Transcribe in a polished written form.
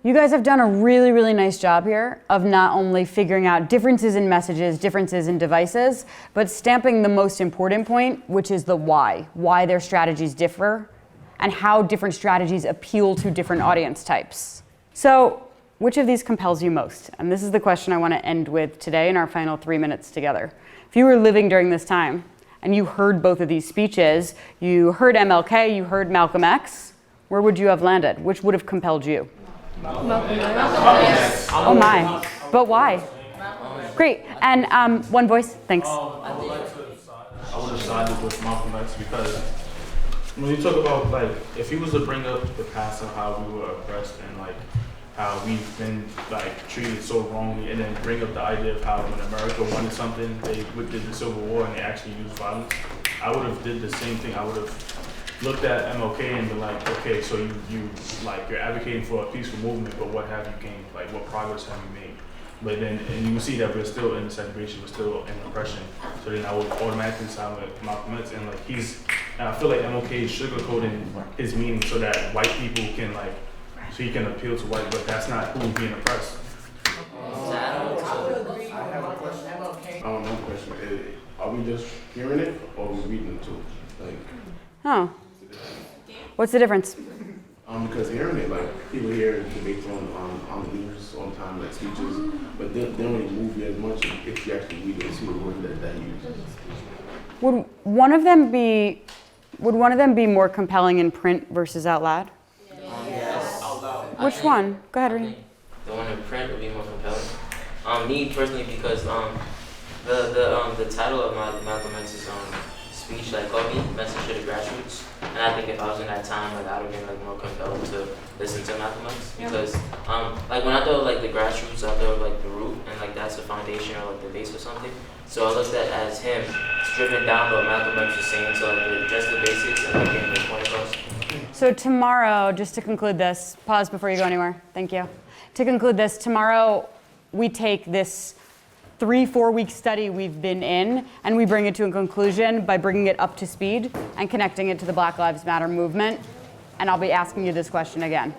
You guys have done a really, really nice job here of not only figuring out differences in messages, differences in devices, but stamping the most important point, which is the why their strategies differ, and how different strategies appeal to different audience types. So, which of these compels you most? And this is the question I want to end with today in our final 3 minutes together. If you were living during this time, and you heard both of these speeches, you heard MLK, you heard Malcolm X, where would you have landed? Which would have compelled you? Malcolm X. Oh my, but why? Great, and one voice, thanks. I would have sided with Malcolm X because when you talk about, like, if he was to bring up the past of how we were oppressed and, like, how we've been, like, treated so wrongly, and then bring up the idea of how when America wanted something, they did the Civil War and they actually used violence, I would have did the same thing. I would have looked at MLK and been like, okay, so you're advocating for a peaceful movement, but what have you gained? Like, what progress have you made? But then, and you can see that we're still in segregation, we're still in oppression. So then I would automatically side with Malcolm X, and like and I feel like MLK is sugarcoating his meaning so that white people can so he can appeal to white, but that's not who's being oppressed. I have a question. I don't know the question. Are we just hearing it or are we reading it too? Oh, what's the difference? Because hearing it, like, people hear debates on the news all the time, like speeches, but they don't really move you as much if you actually read it and see the word that he uses. Would one of them be more compelling in print versus out loud? Yes. Which one? Go ahead, Renee. The one in print would be more compelling. Me personally, because the title of Malcolm X's speech called me "Message to the Grassroots," and I think if I was in that time, I would have been more compelled to listen to Malcolm X because when I thought of the grassroots, I thought of the root and that's the foundation or the base or something. So I looked at as him stripping down what Malcolm X was saying, so just the basics and getting the point across. So tomorrow, just to conclude this, pause before you go anywhere. Thank you. To conclude this, tomorrow we take this 3-4 week study we've been in and we bring it to a conclusion by bringing it up to speed and connecting it to the Black Lives Matter movement. And I'll be asking you this question again.